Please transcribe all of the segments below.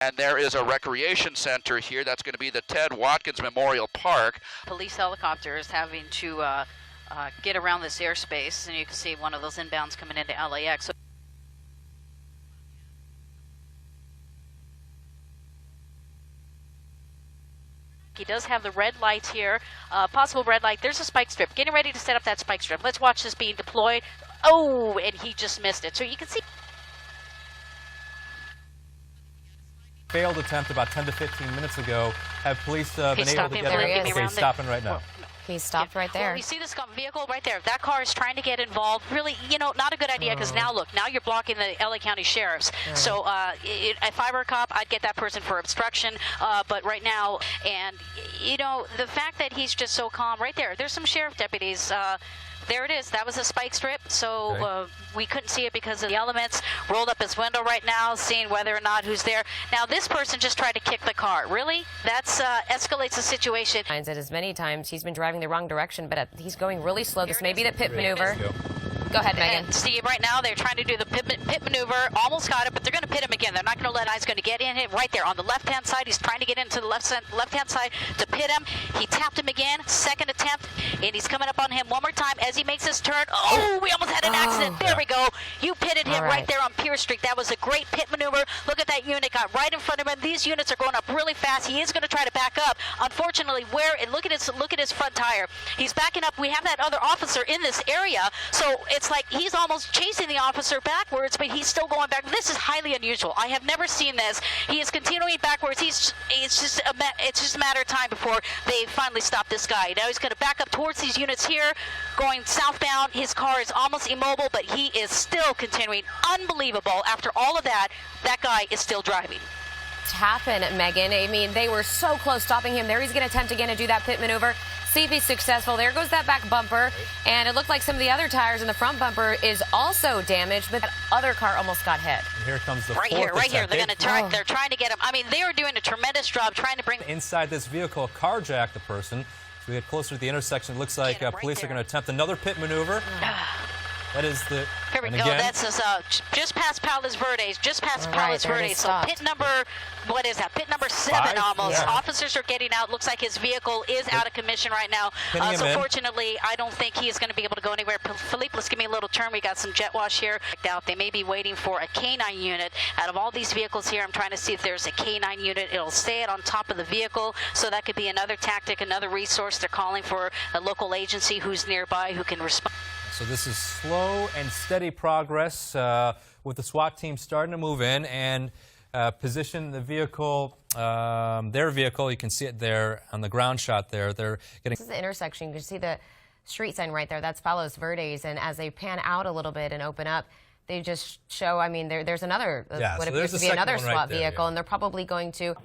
And there is a recreation center here. That's going to be the Ted Watkins Memorial Park. Police helicopters having to get around this airspace, and you can see one of those inbounds coming into LAX. So he does have the red lights here, possible red light. There's a spike strip. Getting ready to set up that spike strip. Let's watch this being deployed. Oh, and he just missed it. So you can see. Failed attempt about 10 to 15 minutes ago. Have police been able to get him? Okay, he's stopping right now. He stopped right there. Well, we see this vehicle right there. If that car is trying to get involved, really, not a good idea, because now look, now you're blocking the LA County sheriffs. So if I were a cop, I'd get that person for obstruction. But right now, and the fact that he's just so calm right there, there's some sheriff deputies. There it is. That was a spike strip, so we couldn't see it because of the elements. Rolled up his window right now, seeing whether or not who's there. Now, this person just tried to kick the car. Really? That's escalates the situation. Finds it as many times. He's been driving the wrong direction, but he's going really slow. This may be the pit maneuver. Go ahead, Megan. And see, right now they're trying to do the pit maneuver. Almost got it, but they're going to pit him again. They're not going to let him. He's going to get in it right there on the left-hand side. He's trying to get into the left-hand side to pit him. He tapped him again, second attempt, and he's coming up on him one more time as he makes his turn. Oh, we almost had an accident. There we go. You pitted him right there on Pierce Street. That was a great pit maneuver. Look at that unit got right in front of him. These units are going up really fast. He is going to try to back up. Unfortunately, look at his front tire. He's backing up. We have that other officer in this area, so it's like he's almost chasing the officer backwards, but he's still going back. This is highly unusual. I have never seen this. He is continuing backwards. It's just a matter of time before they finally stop this guy. Now he's going to back up towards these units here, going southbound. His car is almost immobile, but he is still continuing. Unbelievable. After all of that, that guy is still driving. Happen, Megan. I mean, they were so close stopping him. There he's going to attempt again to do that pit maneuver. See if he's successful. There goes that back bumper. And it looked like some of the other tires in the front bumper is also damaged, but that other car almost got hit. And here comes the right here. They're going to try. They're trying to get him. I mean, they are doing a tremendous job trying to bring inside this vehicle, carjack the person. So we get closer to the intersection. It looks like police are going to attempt another pit maneuver. That is the. Here we go. That's just past Palos Verdes. Just past Palos Verdes. So pit number, what is that? Pit number 7 almost. Yeah. Officers are getting out. Looks like his vehicle is out of commission right now. So fortunately, I don't think he's going to be able to go anywhere. Philippe, let's give me a little turn. We got some jet wash here. They may be waiting for a K9 unit. Out of all these vehicles here, I'm trying to see if there's a K9 unit. It'll stay on top of the vehicle. So that could be another tactic, another resource. They're calling for a local agency who's nearby who can respond. So this is slow and steady progress with the SWAT team starting to move in and position the vehicle, their vehicle. You can see it there on the ground shot there. They're getting. This is the intersection. You can see the street sign right there. That's Palos Verdes. And as they pan out a little bit and open up, they just show, I mean, there's another, what appears to be another SWAT vehicle, and they're probably going to.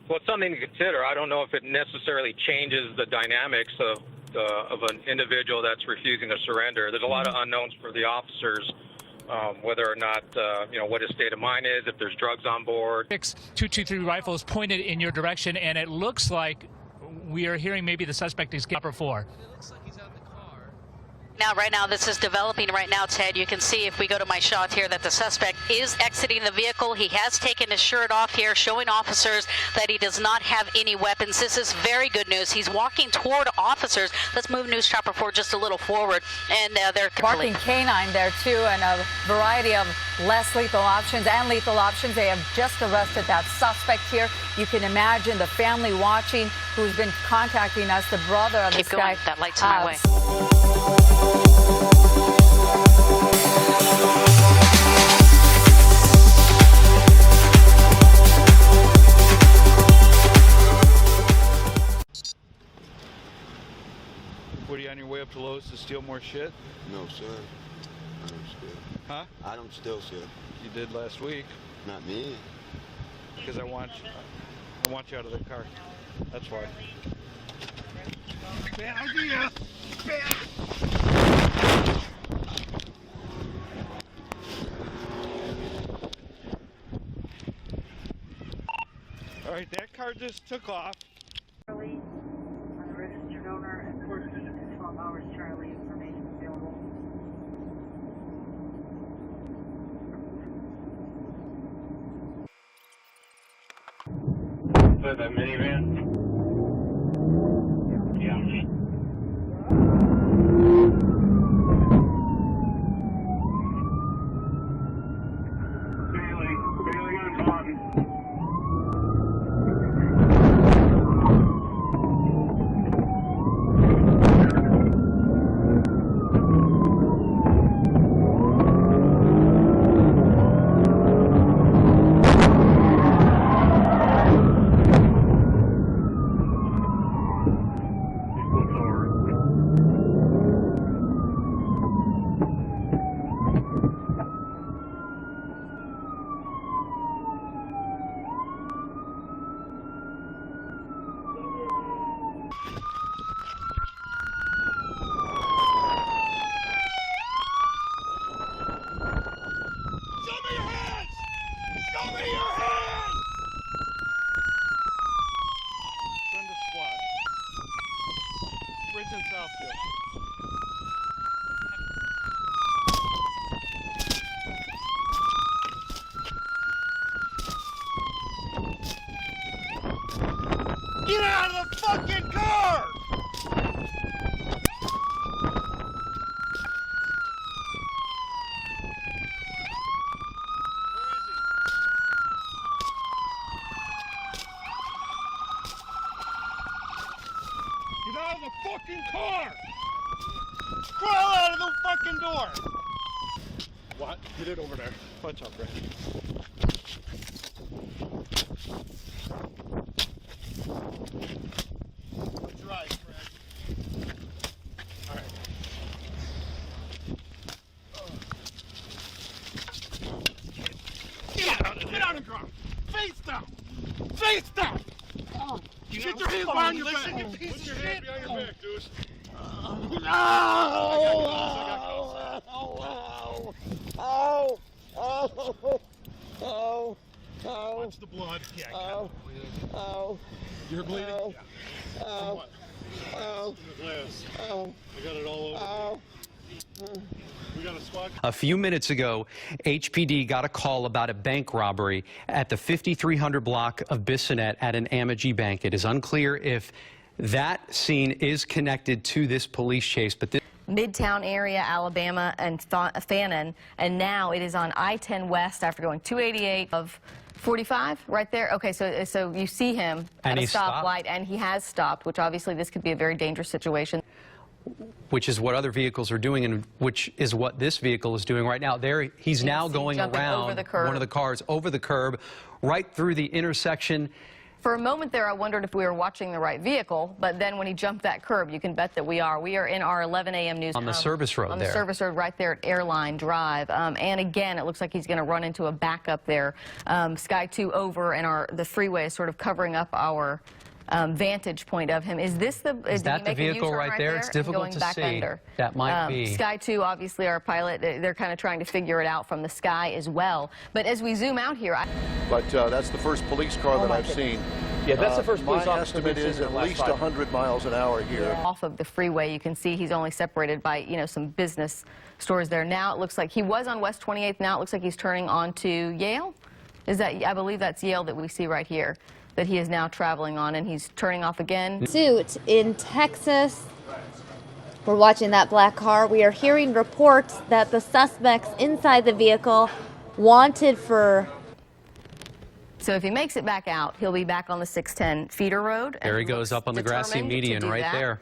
Well, it's something to consider. I don't know if it necessarily changes the dynamics of an individual that's refusing to surrender. There's a lot of unknowns for the officers, whether or not, what his state of mind is, if there's drugs on board. 223 rifles pointed in your direction, and it looks like we are hearing maybe the suspect is upper 4. Right now, this is developing right now, Ted. You can see if we go to my shot here that the suspect is exiting the vehicle. He has taken his shirt off here, showing officers that he does not have any weapons. This is very good news. He's walking toward officers. Let's move News Chopper 4 just a little forward. And they're barking K9 there, too, and a variety of less lethal options and lethal options. They have just arrested that suspect here. You can imagine the family watching who's been contacting us, the brother of this guy. That light's in my way. What, are you on your way up to Lowe's to steal more shit? No, sir. I don't steal. Huh? I don't steal, sir. You did last week. Not me. Because I want you out of the car. That's why. Bad idea. Bad. All right, that car just took off. Charlie, unregistered owner, and 14 to 12 hours, Charlie, information available. outside that minivan? Yeah. Bailey on Taunton. Send a squad. Ridge and Southfield. Get out of the fucking car! Get out of the fucking car! Crawl out of the fucking door! What? Get it over there. Punch up, Brad. What's your eyes, Brad? Alright. Get out of the car! Face down! Face down! Get your hands behind your back! Put your hands behind your back, dude. Watch the blood. Yeah, you're bleeding? Yeah. From what? From the glass. I got it all over. We got a squad. A few minutes ago, HPD got a call about a bank robbery at the 5300 block of Bissonnette at an Amagi bank. It is unclear if that scene is connected to this police chase, but this Midtown area, Alabama, and Fannin, and now it is on I-10 West after going 288 of 45 right there. Okay, so you see him at a stoplight, and he has stopped, which obviously this could be a very dangerous situation. Which is what other vehicles are doing, and which is what this vehicle is doing right now. He's now going around one of the cars over the curb, right through the intersection. For a moment there, I wondered if we were watching the right vehicle, but then when he jumped that curb, you can bet that we are. We are in our 11 a.m. news. On the service road there. On the service road right there at Airline Drive. And again, it looks like he's going to run into a backup there. Sky 2 over, and the freeway is sort of covering up our vantage point of him. Is that the vehicle right there? It's difficult to see. Under? That might be. Sky 2, obviously our pilot, they're kind of trying to figure it out from the sky as well. But as we zoom out here... But that's the first police car that I've seen. Yeah, that's the first police officer. My estimate is at least 100 miles an hour here. Off of the freeway, you can see he's only separated by, some business stores there. Now it looks like he was on West 28th. Now it looks like he's turning onto Yale. I believe that's Yale that we see right here, that he is now traveling on, and he's turning off again. Suit in Texas. We're watching that black car. We are hearing reports that the suspects inside the vehicle wanted for... So if he makes it back out, he'll be back on the 610 feeder road. There he goes up on the grassy median right there.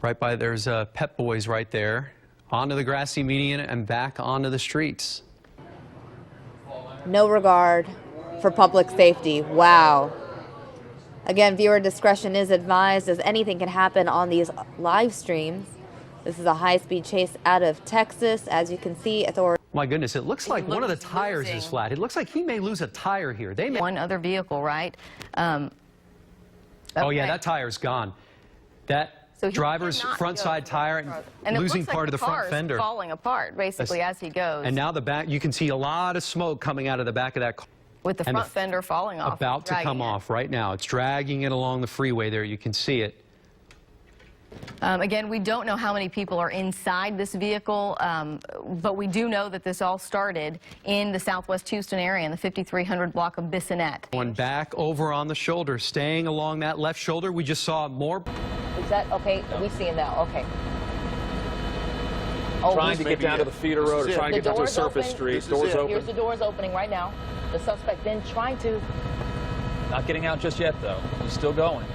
Right by, there's Pep Boys right there. Onto the grassy median and back onto the streets. No regard for public safety. Wow. Again, viewer discretion is advised, as anything can happen on these live streams. This is a high-speed chase out of Texas. As you can see, authorities... My goodness, it looks like one of the tires is flat. It looks like he may lose a tire here. One other vehicle, right? Oh, yeah, that tire's gone. That driver's front side tire and losing part of the front fender. Falling apart, basically, as he goes. And now the back, you can see a lot of smoke coming out of the back of that car. With the front fender falling off. About to come off right now. It's dragging it along the freeway there. You can see it. Again, we don't know how many people are inside this vehicle, but we do know that this all started in the southwest Houston area in the 5300 block of Bissonnette. Going back over on the shoulder, staying along that left shoulder. We just saw more. Is that okay? We see him now. Okay. Oh, Trying to get down to the feeder road, or trying to get down to a surface street. Doors open. Here's the doors opening right now. The suspect then trying to. Not getting out just yet, though. He's still going.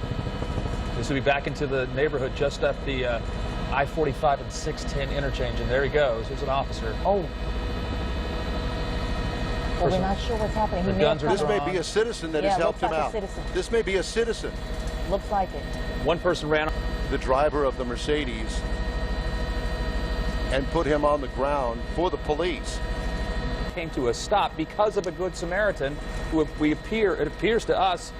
This will be back into the neighborhood just at the I-45 and 610 interchange, and there he goes. There's an officer. Oh. Well, we're not sure what's happening. This may be a citizen that has helped him out. This may be a citizen. Looks like it. One person ran. The driver of the Mercedes and put him on the ground for the police. Came to a stop because of a good Samaritan who it appears to us,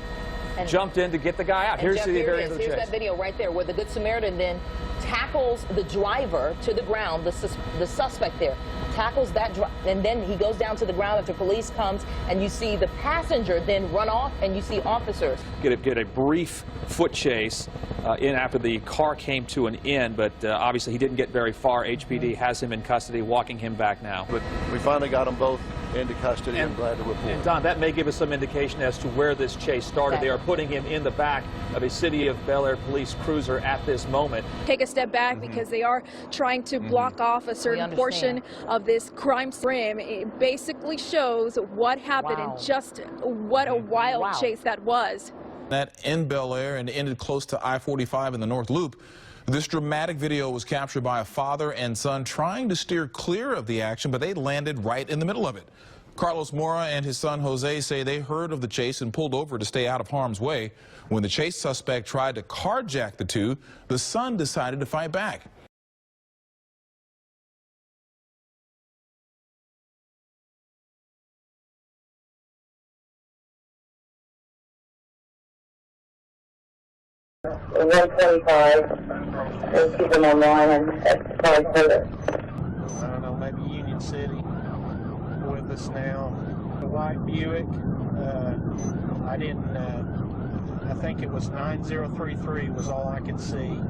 jumped in to get the guy out. Here's Jeff, the very end of the Here's chase. that video right there where the Good Samaritan then tackles the driver to the ground, the suspect there. Tackles that and then he goes down to the ground after police comes, and you see the passenger then run off, and you see officers. Get a brief foot chase in after the car came to an end, but obviously he didn't get very far. HPD has him in custody, walking him back now. But we finally got them both into custody. I'm glad to report. And Don, that may give us some indication as to where this chase started. They are putting him in the back of a City of Bel Air police cruiser at this moment. Take a step back because they are trying to block off a certain portion of this crime rim. It basically shows what happened and just what a wild chase that was. That in Bel Air and ended close to I-45 in the North Loop. This dramatic video was captured by a father and son trying to steer clear of the action, but they landed right in the middle of it. Carlos Mora and his son Jose say they heard of the chase and pulled over to stay out of harm's way. When the chase suspect tried to carjack the two, the son decided to fight back. The 125, and keep them online and at the price holder. I don't know, maybe Union City with us now. The white Buick, I think it was 9033 was all I could see.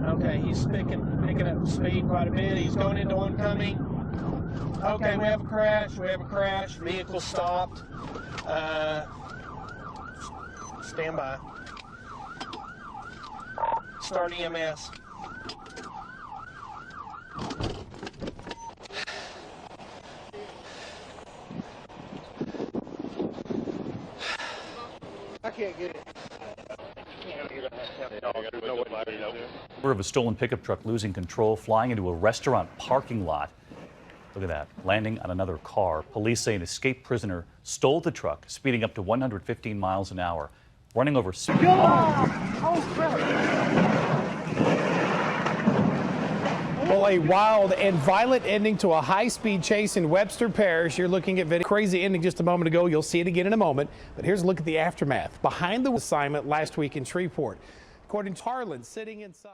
Okay, he's picking up speed quite a bit. He's going into oncoming. Okay, we have a crash, vehicle stopped. Stand by. Start EMS. I can't get it. Of a stolen pickup truck losing control, flying into a restaurant parking lot. Look at that, landing on another car. Police say an escaped prisoner stole the truck, speeding up to 115 miles an hour, running over. Well, a wild and violent ending to a high-speed chase in Webster Parish. You're looking at video. Crazy ending just a moment ago. You'll see it again in a moment. But here's a look at the aftermath. Behind the assignment last week in Shreveport. According to Harlan, sitting inside.